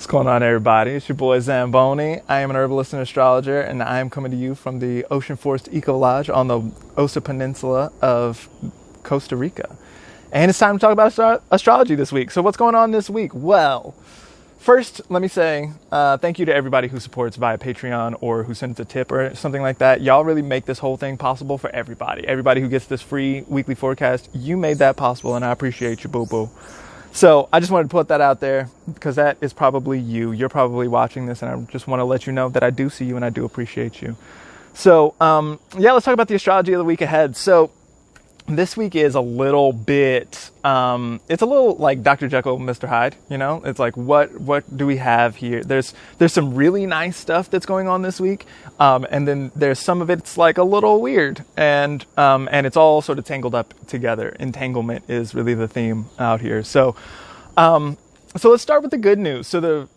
What's going on, everybody? It's your boy Zamboni. I am an herbalist and astrologer, and I am coming to you from the Ocean Forest Eco Lodge on the Osa Peninsula of Costa Rica. And it's time to talk about astrology this week. So what's going on this week? Well, first, let me say thank you to everybody who supports via Patreon or who sends a tip or something like that. Y'all really make this whole thing possible for everybody. Everybody who gets this free weekly forecast, you made that possible, and I appreciate you, boo-boo. So I just wanted to put that out there because that is probably you. You're probably watching this, and I just want to let you know that I do see you and I do appreciate you. So, let's talk about the astrology of the week ahead. So this week is a little bit, it's a little like Dr. Jekyll, Mr. Hyde, you know? It's like, what do we have here? There's some really nice stuff that's going on this week. And then there's some of it's like a little weird, and it's all sort of tangled up together. Entanglement is really the theme out here. So let's start with the good news. So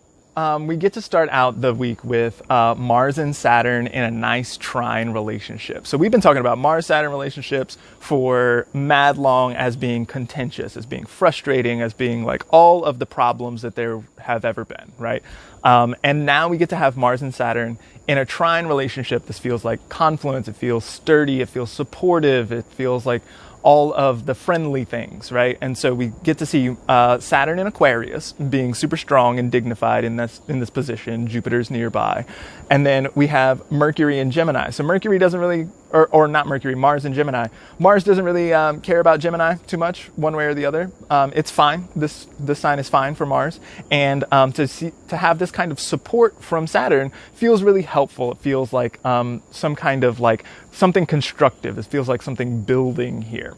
we get to start out the week with Mars and Saturn in a nice trine relationship. So we've been talking about Mars-Saturn relationships for mad long as being contentious, as being frustrating, as being like all of the problems that there have ever been, right? And now we get to have Mars and Saturn in a trine relationship. This feels like confluence. It feels sturdy. It feels supportive. It feels like all of the friendly things, right? And so we get to see Saturn in Aquarius being super strong and dignified in this position. Jupiter's nearby. And then we have Mercury in Gemini. So Mercury doesn't really, or not Mercury, Mars in Gemini. Mars doesn't really care about Gemini too much, one way or the other. It's fine. This sign is fine for Mars. And to have this kind of support from Saturn feels really helpful. It feels like some kind of like something constructive. It feels like something building here.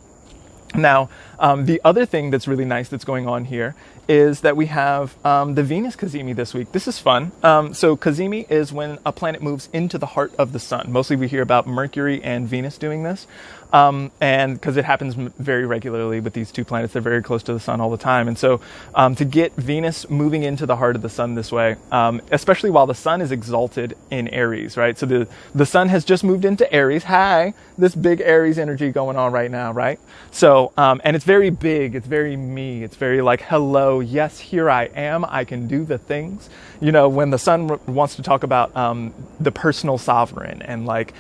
Now, the other thing that's really nice that's going on here is that we have the Venus cazimi this week. This is fun. So cazimi is when a planet moves into the heart of the sun. Mostly we hear about Mercury and Venus doing this. And because it happens very regularly with these two planets, they're very close to the sun all the time. And so to get Venus moving into the heart of the sun this way, especially while the sun is exalted in Aries, right? So the sun has just moved into Aries. Hi, this big Aries energy going on right now, right? So, and it's very big. It's very me. It's very like, hello, yes, here I am. I can do the things. You know, when the sun wants to talk about the personal sovereign and like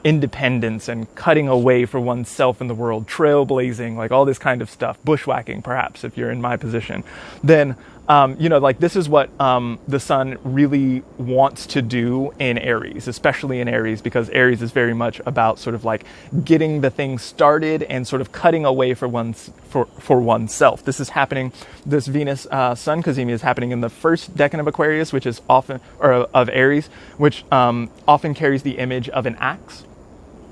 independence and cutting away for oneself in the world, trailblazing, like all this kind of stuff, bushwhacking perhaps if you're in my position, then like this is what the sun really wants to do in Aries, especially in Aries, because Aries is very much about sort of like getting the thing started and sort of cutting away for oneself. This is happening. This Venus Sun cazimi is happening in the first decan of Aquarius, which is often, or of Aries, which often carries the image of an axe.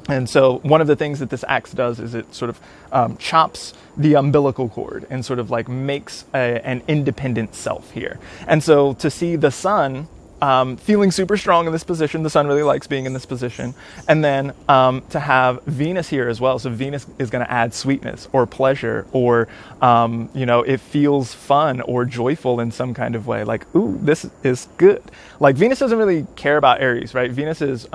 And so one of the things that this axe does is it sort of chops the umbilical cord and sort of like makes an independent self here. And so to see the sun feeling super strong in this position, the sun really likes being in this position. And then to have Venus here as well. So Venus is going to add sweetness or pleasure or, it feels fun or joyful in some kind of way. Like, ooh, this is good. Like Venus doesn't really care about Aries, right? Venus is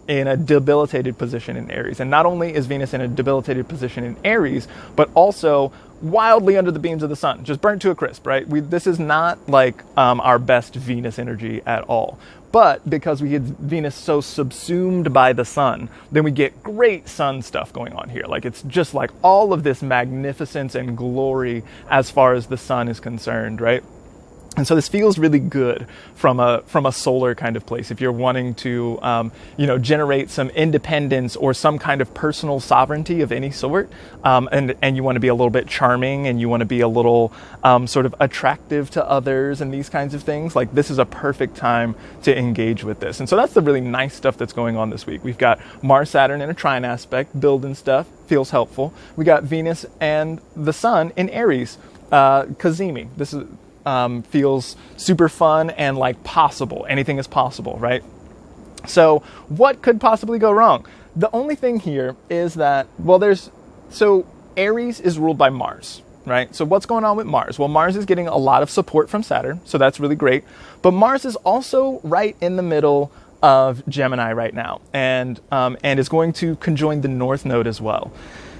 in a debilitated position in Aries. And not only is Venus in a debilitated position in Aries, but also wildly under the beams of the sun, just burnt to a crisp, right? This is not like our best Venus energy at all. But because we get Venus so subsumed by the sun, then we get great sun stuff going on here. Like it's just like all of this magnificence and glory as far as the sun is concerned, right? And so this feels really good from a solar kind of place. If you're wanting to, generate some independence or some kind of personal sovereignty of any sort, and you want to be a little bit charming and you want to be a little sort of attractive to others and these kinds of things, like this is a perfect time to engage with this. And so that's the really nice stuff that's going on this week. We've got Mars, Saturn in a trine aspect, building stuff, feels helpful. We got Venus and the sun in Aries, cazimi. This is feels super fun and like possible. Anything is possible, right? So what could possibly go wrong? The only thing here is that, so Aries is ruled by Mars, right? So what's going on with Mars? Well, Mars is getting a lot of support from Saturn, so that's really great. But Mars is also right in the middle of Gemini right now, and is going to conjoin the North Node as well.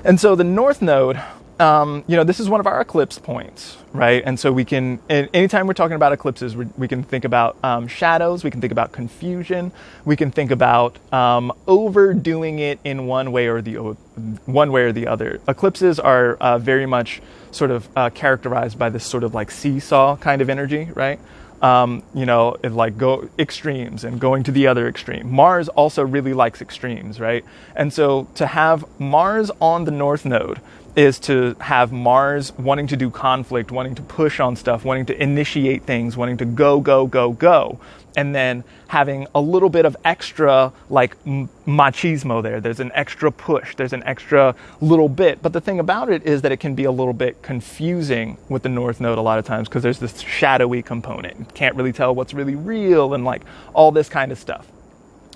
And so the North Node this is one of our eclipse points, right? And so we can, anytime we're talking about eclipses, we can think about shadows, we can think about confusion, we can think about overdoing it in one way or the other. Eclipses are very much sort of characterized by this sort of like seesaw kind of energy, right? Like go extremes and going to the other extreme. Mars also really likes extremes, right? And so to have Mars on the North Node is to have Mars wanting to do conflict, wanting to push on stuff, wanting to initiate things, wanting to go, and then having a little bit of extra like machismo there. There's an extra push, there's an extra little bit. But the thing about it is that it can be a little bit confusing with the North Node a lot of times because there's this shadowy component. You can't really tell what's really real and like all this kind of stuff.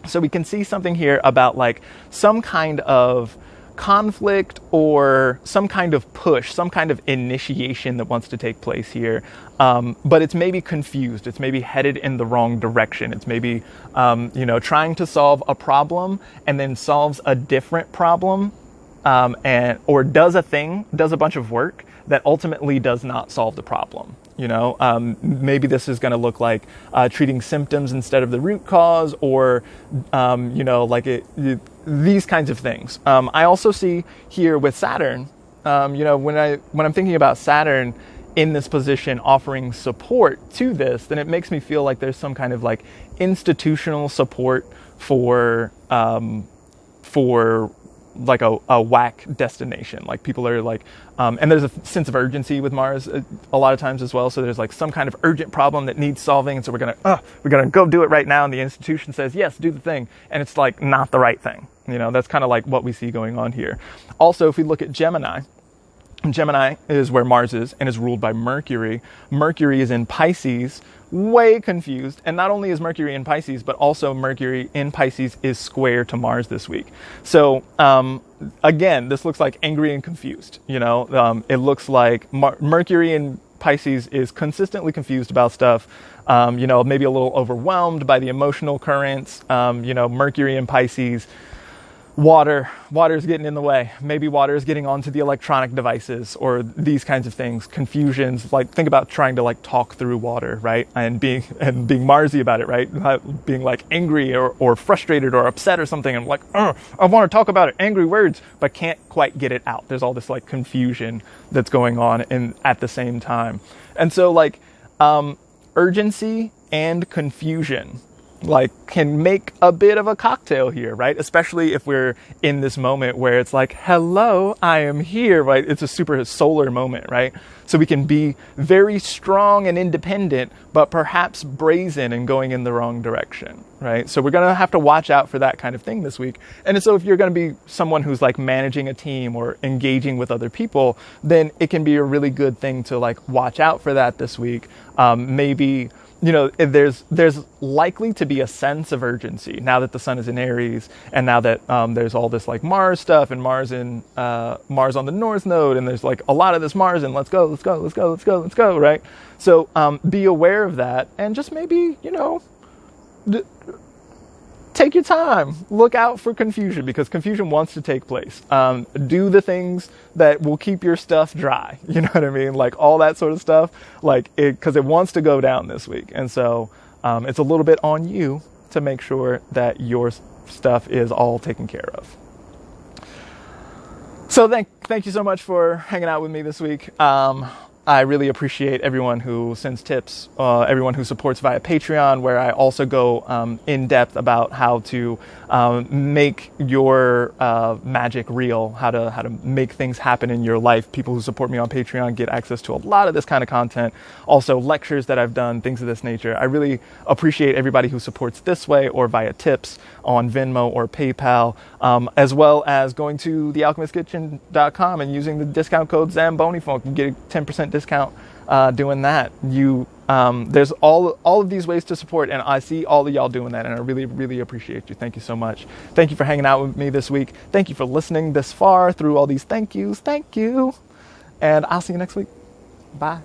So we can see something here about like some kind of conflict or some kind of push, some kind of initiation that wants to take place here. But it's maybe confused. It's maybe headed in the wrong direction. It's maybe, trying to solve a problem and then solves a different problem, or does a bunch of work that ultimately does not solve the problem. Maybe this is going to look like treating symptoms instead of the root cause, or these kinds of things. I also see here with Saturn, when I'm thinking about Saturn in this position offering support to this, then it makes me feel like there's some kind of like institutional support for like a whack destination. Like people are like, and there's a sense of urgency with Mars a lot of times as well. So there's like some kind of urgent problem that needs solving. And so we're gonna go do it right now. And the institution says, yes, do the thing. And it's like not the right thing. That's kind of like what we see going on here. Also, if we look at Gemini is where Mars is and is ruled by Mercury. Mercury is in Pisces, way confused. And not only is Mercury in Pisces, but also Mercury in Pisces is square to Mars this week. So, again, this looks like angry and confused. It looks like Mercury in Pisces is consistently confused about stuff. Maybe a little overwhelmed by the emotional currents. Mercury in Pisces, water's getting in the way. Maybe water is getting onto the electronic devices or these kinds of things. Confusions, like think about trying to like talk through water, right? And being Marsy about it, right? Being like angry or frustrated or upset or something, and like, I want to talk about it, angry words, but can't quite get it out. There's all this like confusion that's going on at the same time. And so like urgency and confusion like can make a bit of a cocktail here, right? Especially if we're in this moment where it's like, hello, I am here, right? It's a super solar moment, right? So we can be very strong and independent, but perhaps brazen and going in the wrong direction, right? So we're going to have to watch out for that kind of thing this week. And so if you're going to be someone who's like managing a team or engaging with other people, then it can be a really good thing to like watch out for that this week. Maybe there's likely to be a sense of urgency now that the sun is in Aries, and now that there's all this like Mars stuff and Mars on the North Node, and there's like a lot of this Mars and let's go, right? So be aware of that, and just maybe take your time. Look out for confusion, because confusion wants to take place. Do the things that will keep your stuff dry. You know what I mean? Like all that sort of stuff, because it wants to go down this week. And so it's a little bit on you to make sure that your stuff is all taken care of. So thank you so much for hanging out with me this week. I really appreciate everyone who sends tips, everyone who supports via Patreon, where I also go in depth about how to make your magic real, how to make things happen in your life. People who support me on Patreon get access to a lot of this kind of content. Also lectures that I've done, things of this nature. I really appreciate everybody who supports this way or via tips on Venmo or PayPal, as well as going to thealchemistskitchen.com and using the discount code ZAMBONIFUNK and get a 10% discount doing that. There's all of these ways to support, and I see all of y'all doing that, and I really, really appreciate you. Thank you so much. Thank you for hanging out with me this week. Thank you for listening this far through all these thank yous. Thank you. And I'll see you next week. Bye.